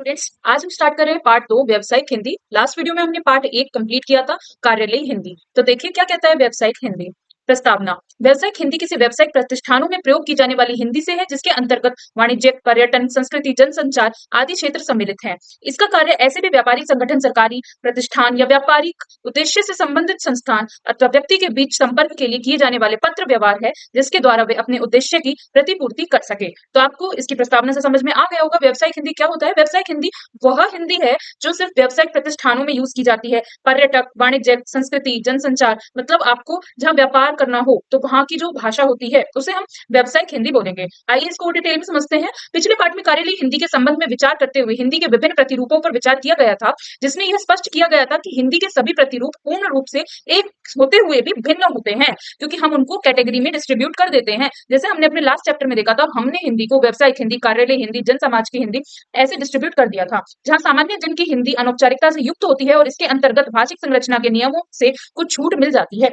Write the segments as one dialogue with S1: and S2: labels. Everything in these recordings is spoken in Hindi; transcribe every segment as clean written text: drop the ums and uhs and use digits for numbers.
S1: स्टूडेंट्स, आज हम स्टार्ट कर रहे हैं पार्ट 2 व्यावसायिक हिंदी। लास्ट वीडियो में हमने पार्ट 1 कंप्लीट किया था, कार्यालयी हिंदी। तो देखिए क्या कहता है व्यावसायिक हिंदी। प्रस्तावना। व्यावसायिक हिंदी किसी व्यावसायिक प्रतिष्ठानों में प्रयोग की जाने वाली हिंदी से है जिसके अंतर्गत वाणिज्य, पर्यटन, संस्कृति, जनसंचार आदि क्षेत्र सम्मिलित हैं। इसका कार्य ऐसे भी व्यापारिक संगठन, सरकारी प्रतिष्ठान या व्यापारिक उद्देश्य से संबंधित संस्थान अथवा व्यक्ति के बीच संपर्क के लिए किए जाने वाले पत्र व्यवहार है जिसके द्वारा वे अपने उद्देश्य की प्रतिपूर्ति कर सके। तो आपको इसकी प्रस्तावना से समझ में आ गया होगा व्यावसायिक हिंदी क्या होता है। व्यावसायिक हिंदी वह हिंदी है जो सिर्फ व्यावसायिक प्रतिष्ठानों में यूज की जाती है। पर्यटक, वाणिज्य, संस्कृति, जनसंचार मतलब आपको जहाँ व्यापार करना हो तो वहां की जो भाषा होती है उसे हम व्यावसायिक हिंदी बोलेंगे। आइए इसको और डिटेल में समझते हैं। पिछले पार्ट में कार्यालयी हिंदी के संबंध में विचार करते हुए हिंदी के विभिन्न प्रतिरूपों पर विचार किया गया था, जिसमें यह स्पष्ट किया गया था कि हिंदी के सभी प्रतिरूप पूर्ण रूप से एक होते हुए भी भिन्न होते हैं, क्योंकि हम उनको कैटेगरी में डिस्ट्रीब्यूट कर देते हैं। जैसे हमने अपने लास्ट चैप्टर में देखा था, हमने हिंदी को व्यावसायिक हिंदी, कार्यालयी हिंदी, जन समाज की हिंदी ऐसे डिस्ट्रीब्यूट कर दिया था। जहां सामान्य जन की हिंदी अनौपचारिकता से युक्त होती है और इसके अंतर्गत भाषिक संरचना के नियमों से कुछ छूट मिल जाती है।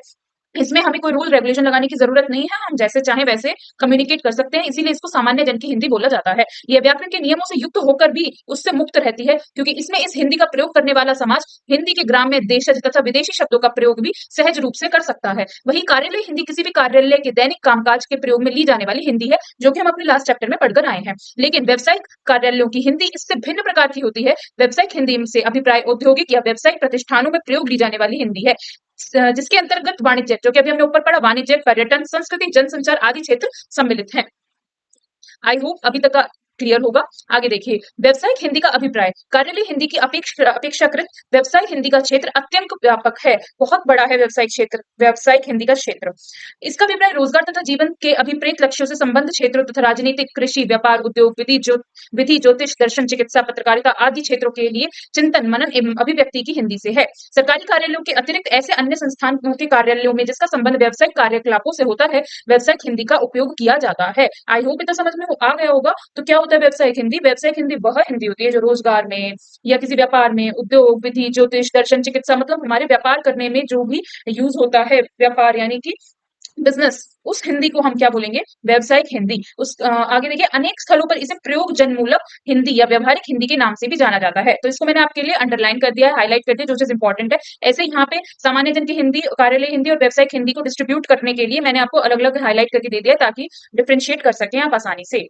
S1: इसमें हमें कोई रूल रेगुलेशन लगाने की जरूरत नहीं है, हम जैसे चाहे वैसे कम्युनिकेट कर सकते हैं, इसीलिए इसको सामान्य जन की हिंदी बोला जाता है। यह व्याकरण के नियमों से युक्त होकर भी उससे मुक्त रहती है, क्योंकि इसमें इस हिंदी का प्रयोग करने वाला समाज हिंदी के ग्राम्य, देशज तथा विदेशी शब्दों का प्रयोग भी सहज रूप से कर सकता है। वही कार्यालय हिंदी किसी भी कार्यालय के दैनिक कामकाज के प्रयोग में ली जाने वाली हिंदी है, जो कि हम अपने लास्ट चैप्टर में पढ़कर आए हैं। लेकिन व्यावसायिक कार्यालयों की हिंदी इससे भिन्न प्रकार की होती है। व्यावसायिक हिंदी से अभिप्राय औद्योगिक या व्यावसायिक प्रतिष्ठानों में प्रयोग ली जाने वाली हिंदी है, जिसके अंतर्गत वाणिज्य, जो कि अभी हमने ऊपर पढ़ा, वाणिज्य, पर्यटन, संस्कृति, जनसंचार आदि क्षेत्र सम्मिलित हैं। आई होप अभी तक का क्लियर होगा। आगे देखिए, व्यावसायिक हिंदी का अभिप्राय। कार्यालय हिंदी की अपेक्षाकृत व्यावसायिक हिंदी का क्षेत्र अत्यंत व्यापक है, बहुत बड़ा है व्यावसायिक क्षेत्र, व्यावसायिक हिंदी का क्षेत्र। इसका अभिप्राय रोजगार तथा जीवन के अभिप्रेत लक्ष्यों से संबंध क्षेत्रों तथा राजनीतिक, कृषि, व्यापार, उद्योग, विधि, ज्योतिष, दर्शन, चिकित्सा, पत्रकारिता आदि क्षेत्रों के लिए चिंतन, मनन एवं अभिव्यक्ति की हिंदी से है। सरकारी कार्यालयों के अतिरिक्त ऐसे अन्य संस्थानों के कार्यालयों में जिसका संबंध व्यावसायिक कार्यकलापों से होता है, व्यावसायिक हिंदी का उपयोग किया जाता है। आई होप इतना समझ में आ गया होगा। तो क्या होता है व्यावसायिक हिंदी? व्यावसायिक हिंदी वह हिंदी होती है जो रोजगार में या किसी व्यापार में, उद्योग, विधि, ज्योतिष, दर्शन, चिकित्सा मतलब हमारे व्यापार करने में जो भी यूज होता है, व्यापार यानी कि बिजनेस, उस हिंदी को हम क्या बोलेंगे? व्यावसायिक हिंदी। आगे देखिए, अनेक स्थलों पर इसे प्रयोग जनमूलक हिंदी या व्यवहारिक हिंदी के नाम से भी जाना जाता है। तो इसको मैंने आपके लिए अंडरलाइन कर दिया है, हाईलाइट कर दिया, जो चीज इंपॉर्टेंट है। ऐसे यहाँ पे सामान्य जन की हिंदी, कार्यालय हिंदी और व्यावसायिक हिंदी को डिस्ट्रीब्यूट करने के लिए मैंने आपको अलग अलग हाईलाइट करके दे दिया ताकि डिफ्रेंशिएट कर सकें आप आसानी से।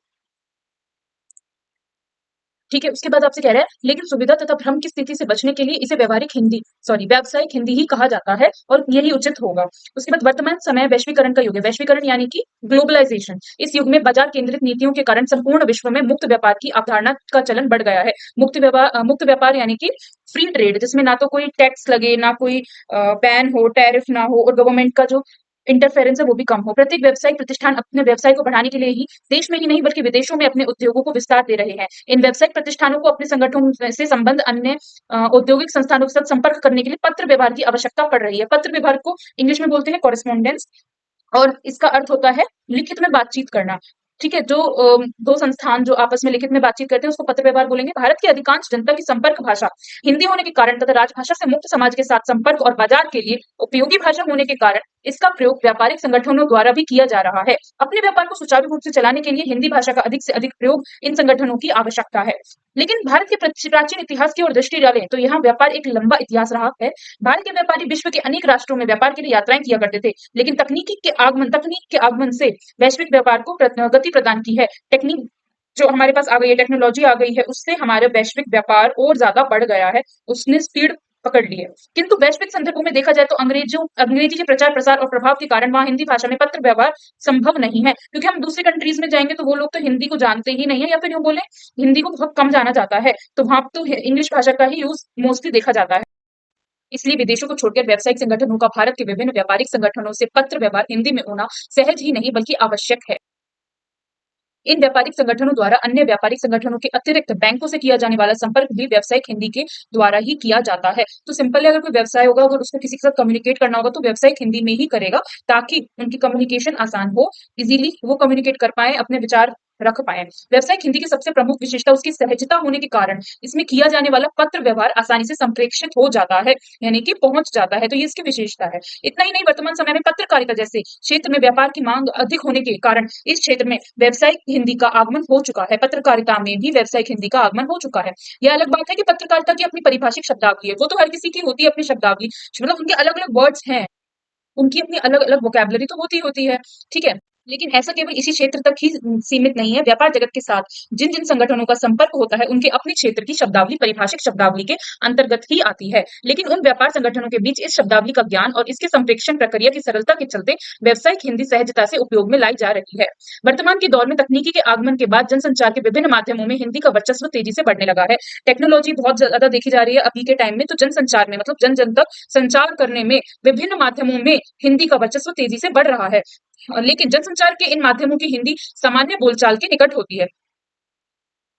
S1: ठीक है, उसके बाद आपसे कह रहा है, लेकिन सुविधा तथा भ्रम की स्थिति से बचने के लिए इसे व्यवहारिक हिंदी, सॉरी व्यावसायिक हिंदी ही कहा जाता है और यही उचित होगा। उसके बाद वर्तमान समय वैश्वीकरण का युग है। वैश्वीकरण यानी कि ग्लोबलाइजेशन। इस युग में बाजार केंद्रित नीतियों के कारण संपूर्ण विश्व में मुक्त व्यापार की अवधारणा का चलन बढ़ गया है। मुक्त व्यापार यानी कि फ्री ट्रेड, जिसमें ना तो कोई टैक्स लगे, ना कोई बैन हो, टैरिफ ना हो और गवर्नमेंट का जो इंटरफेरेंस है वो भी कम हो। प्रत्येक व्यावसायिक प्रतिष्ठान अपने व्यवसाय को बढ़ाने के लिए ही देश में ही नहीं बल्कि विदेशों में अपने उद्योगों को विस्तार दे रहे हैं। इन व्यावसायिक प्रतिष्ठानों को अपने संगठनों से संबंध अन्य औद्योगिक संस्थानों के साथ संपर्क करने के लिए पत्र व्यवहार की आवश्यकता पड़ रही है। पत्र व्यवहार को इंग्लिश में बोलते हैं कॉरेस्पॉन्डेंस, और इसका अर्थ होता है लिखित में बातचीत करना। ठीक है, जो दो संस्थान जो आपस में लिखित में बातचीत करते हैं उसको पत्र व्यवहार बोलेंगे। भारत की अधिकांश जनता की संपर्क भाषा हिंदी होने के कारण तथा राजभाषा से मुक्त समाज के साथ संपर्क और बाजार के लिए उपयोगी भाषा होने के कारण इसका प्रयोग व्यापारिक संगठनों द्वारा भी किया जा रहा है। अपने व्यापार को सुचारू रूप से चलाने के लिए हिंदी भाषा का अधिक से अधिक प्रयोग इन संगठनों की आवश्यकता है। लेकिन भारत के प्राचीन इतिहास की ओर दृष्टि डालें तो यहाँ व्यापार एक लंबा इतिहास रहा है। भारत के व्यापारी विश्व के अनेक राष्ट्रों में व्यापार के लिए यात्राएं किया करते थे, लेकिन तकनीक के आगमन से वैश्विक व्यापार को गति प्रदान की है। टेक्निक जो हमारे पास आ गई है, टेक्नोलॉजी आ गई है, उससे हमारा वैश्विक व्यापार और ज्यादा बढ़ गया है, उसने स्पीड पकड़ ली है। किंतु वैश्विक संदर्भों में देखा जाए तो अंग्रेजी के प्रचार प्रसार और प्रभाव के कारण वहां हिंदी भाषा में पत्र व्यवहार संभव नहीं है, क्योंकि हम दूसरी कंट्रीज में जाएंगे तो वो लोग तो हिंदी को जानते ही नहीं है, या फिर यूं बोले हिंदी को बहुत कम जाना जाता है, तो वहां तो इंग्लिश भाषा का ही यूज मोस्टली देखा जाता है। इसलिए विदेशों को छोड़कर व्यावसायिक संगठनों का भारत के विभिन्न व्यापारिक संगठनों से पत्र व्यवहार हिंदी में होना सहज ही नहीं बल्कि आवश्यक है। इन व्यापारिक संगठनों द्वारा अन्य व्यापारिक संगठनों के अतिरिक्त बैंकों से किया जाने वाला संपर्क भी व्यावसायिक हिंदी के द्वारा ही किया जाता है। तो सिंपली अगर कोई व्यवसाय होगा, अगर उसको किसी के साथ कम्युनिकेट करना होगा तो व्यावसायिक हिंदी में ही करेगा, ताकि उनकी कम्युनिकेशन आसान हो, इजीली वो कम्युनिकेट कर पाए, अपने विचार रख पाए। व्यावसायिक हिंदी की सबसे प्रमुख विशेषता उसकी सहजता होने के कारण इसमें किया जाने वाला पत्र व्यवहार आसानी से संप्रेषित हो जाता है, यानी कि पहुंच जाता है, तो ये इसकी विशेषता है। इतना ही नहीं, वर्तमान समय में पत्रकारिता जैसे क्षेत्र में व्यापार की मांग अधिक होने के कारण इस क्षेत्र में व्यावसायिक हिंदी का आगमन हो चुका है। पत्रकारिता में भी व्यावसायिक हिंदी का आगमन हो चुका है। यह अलग बात है कि पत्रकारिता की अपनी परिभाषिक शब्दावली है, वो तो हर किसी की होती है अपनी शब्दावली, मतलब उनके अलग अलग वर्ड्स हैं, उनकी अपनी अलग-अलग वोकैब्युलरी तो होती है, ठीक है? लेकिन ऐसा केवल इसी क्षेत्र तक ही सीमित नहीं है, व्यापार जगत के साथ जिन-जिन संगठनों का संपर्क होता है, उनके अपने क्षेत्र की शब्दावली परिभाषिक शब्दावली के अंतर्गत ही आती है। लेकिन उन व्यापार संगठनों के बीच इस शब्दावली का ज्ञान और इसके संप्रेषण प्रक्रिया की सरलता के चलते व्यावसायिक हिंदी सहजता से उपयोग में लाई जा रही है। वर्तमान के दौर में तकनीकी के आगमन के बाद जनसंचार के विभिन्न माध्यमों में हिंदी का वर्चस्व तेजी से बढ़ने लगा है। टेक्नोलॉजी बहुत ज़्यादा देखी जा रही है अभी के टाइम में, तो जनसंचार में मतलब जन-जन तक संचार करने में विभिन्न माध्यमों में हिंदी का वर्चस्व तेजी से बढ़ रहा है। लेकिन जनसंचार के इन माध्यमों की हिंदी सामान्य बोलचाल के निकट होती है।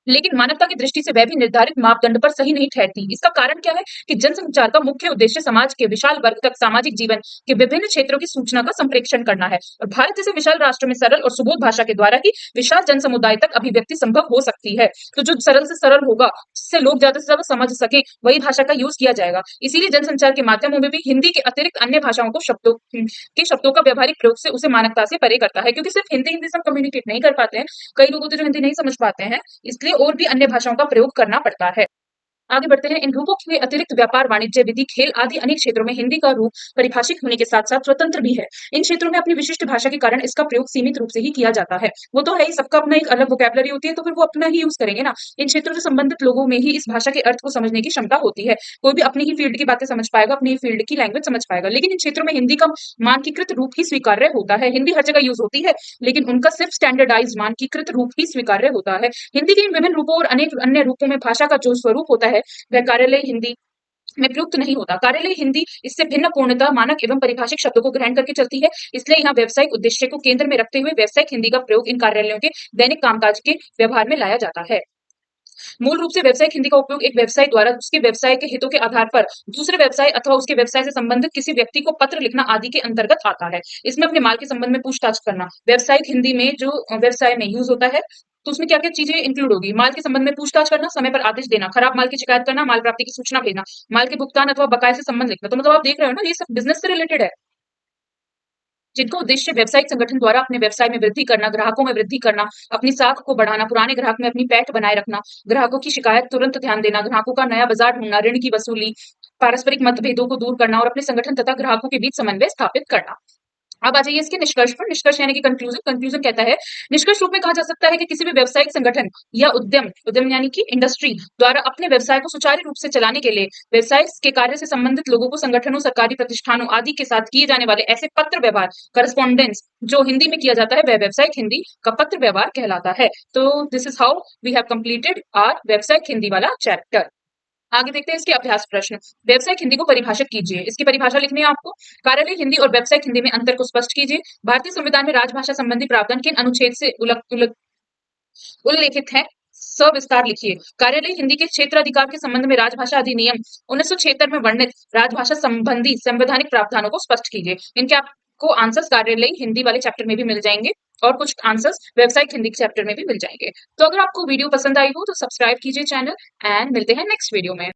S1: लेकिन मानवता की दृष्टि से वह भी निर्धारित मापदंड पर सही नहीं ठहरती। इसका कारण क्या है कि जनसंचार का मुख्य उद्देश्य समाज के विशाल वर्ग तक सामाजिक जीवन के विभिन्न क्षेत्रों की सूचना का संप्रेषण करना है, और भारत जैसे विशाल राष्ट्र में सरल और सुबोध भाषा के द्वारा ही विशाल जन समुदाय तक अभिव्यक्ति संभव हो सकती है। तो जो सरल से सरल होगा, जिससे लोग ज्यादा से ज्यादा समझ सके, वही भाषा का यूज किया जाएगा। इसीलिए जनसंचार के माध्यमों में भी हिंदी के अतिरिक्त अन्य भाषाओं को शब्दों का व्यवहारिक प्रयोग से उसे मानकता से परे करता है, क्योंकि सिर्फ हिंदी हिंदी से हम कम्युनिकेट नहीं कर पाते हैं। कई लोग होते हैं जो हिंदी नहीं समझ पाते हैं, इसलिए और भी अन्य भाषाओं का प्रयोग करना पड़ता है। आगे बढ़ते हैं। इन रूपों के अतिरिक्त व्यापार, वाणिज्य, विधि, खेल आदि अनेक क्षेत्रों में हिंदी का रूप परिभाषित होने के साथ-साथ स्वतंत्र भी है। इन क्षेत्रों में अपनी विशिष्ट भाषा के कारण इसका प्रयोग सीमित रूप से ही किया जाता है। वो तो है ही, सबका अपना एक अलग वोकैब्युलरी होती है, तो फिर वो अपना ही यूज़ करेंगे ना। इन क्षेत्रों से संबंधित लोगों में ही इस भाषा के अर्थ को समझने की क्षमता होती है। कोई भी अपनी ही फील्ड की बातें समझ पाएगा, अपनी ही फील्ड की लैंग्वेज समझ पाएगा। लेकिन इन क्षेत्रों में हिंदी का मानकीकृत रूप ही स्वीकार्य होता है। हिंदी हर जगह यूज़ होती है, लेकिन उनका सिर्फ स्टैंडर्डाइज्ड मानकीकृत रूप ही स्वीकार्य होता है। हिंदी के इन विभिन्न रूपों और अनेक अन्य रूपों में भाषा का जो स्वरूप होता है, वह कार्यालय हिंदी में प्रयुक्त नहीं होता। कार्यालयी हिंदी इससे भिन्न पूर्णतः मानक एवं परिभाषिक शब्दों को ग्रहण करके चलती है। इसलिए यहाँ व्यावसायिक उद्देश्य को केंद्र में रखते हुए व्यावसायिक हिंदी का प्रयोग इन कार्यालयों के दैनिक कामकाज के व्यवहार में लाया जाता है। मूल रूप से व्यावसायिक हिंदी का उपयोग एक व्यवसाय द्वारा उसके व्यवसाय के हितों के आधार पर दूसरे व्यवसाय अथवा उसके व्यवसाय से संबंधित किसी व्यक्ति को पत्र लिखना आदि के अंतर्गत आता है। इसमें अपने माल के संबंध में पूछताछ करना, व्यावसायिक हिंदी में जो व्यवसाय में यूज होता है, तो उसमें क्या क्या चीजें इंक्लूड होगी? माल के संबंध में पूछताछ करना, समय पर आदेश देना, खराब माल की शिकायत करना, माल प्राप्ति की सूचना भेजना, माल के भुगतान अथवा बकाये से संबंध लिखना। तो मतलब आप देख रहे हो ना, ये सब बिजनेस से रिलेटेड है, जिनका उद्देश्य व्यावसायिक संगठन द्वारा अपने व्यवसाय में वृद्धि करना, ग्राहकों में वृद्धि करना, अपनी साख को बढ़ाना, पुराने ग्राहक में अपनी पैठ बनाए रखना, ग्राहकों की शिकायत तुरंत ध्यान देना, ग्राहकों का नया बाजार ढूंढना, ऋण की वसूली, पारस्परिक मतभेदों को दूर करना और अपने संगठन तथा ग्राहकों के बीच समन्वय स्थापित करना। अब आ जाइए इसके निष्कर्ष पर। निष्कर्ष यानी कि कंक्लूजन। कंक्लूजन कहता है, निष्कर्ष रूप में कहा जा सकता है कि किसी भी व्यावसायिक संगठन या उद्यम उद्यम यानी कि इंडस्ट्री द्वारा अपने व्यवसाय को सुचारू रूप से चलाने के लिए व्यवसाय के कार्य से संबंधित लोगों को संगठनों, सरकारी प्रतिष्ठानों आदि के साथ किए जाने वाले ऐसे पत्र व्यवहार, करस्पॉन्डेंस जो हिंदी में किया जाता है, वह व्यावसायिक हिंदी का पत्र व्यवहार कहलाता है। तो this is how we have completed our व्यावसायिक हिंदी वाला चैप्टर। आगे देखते हैं इसके अभ्यास प्रश्न। व्यावसायिक हिंदी को परिभाषित कीजिए। इसकी परिभाषा लिखनी है आपको। कार्यालय हिंदी और व्यावसायिक हिंदी में अंतर को स्पष्ट कीजिए। भारतीय संविधान में राजभाषा संबंधी प्रावधान किन अनुच्छेद से उल्लेखित है? सविस्तार लिखिए। कार्यालय हिंदी के क्षेत्राधिकार के संबंध में राजभाषा अधिनियम 1976 में वर्णित राजभाषा संबंधी संवैधानिक प्रावधानों को स्पष्ट कीजिए। इनके आपको आंसर्स कार्यालय हिंदी वाले चैप्टर में भी मिल जाएंगे और कुछ आंसर्स व्यावसायिक हिंदी के चैप्टर में भी मिल जाएंगे। तो अगर आपको वीडियो पसंद आई हो तो सब्सक्राइब कीजिए चैनल, एंड मिलते हैं नेक्स्ट वीडियो में।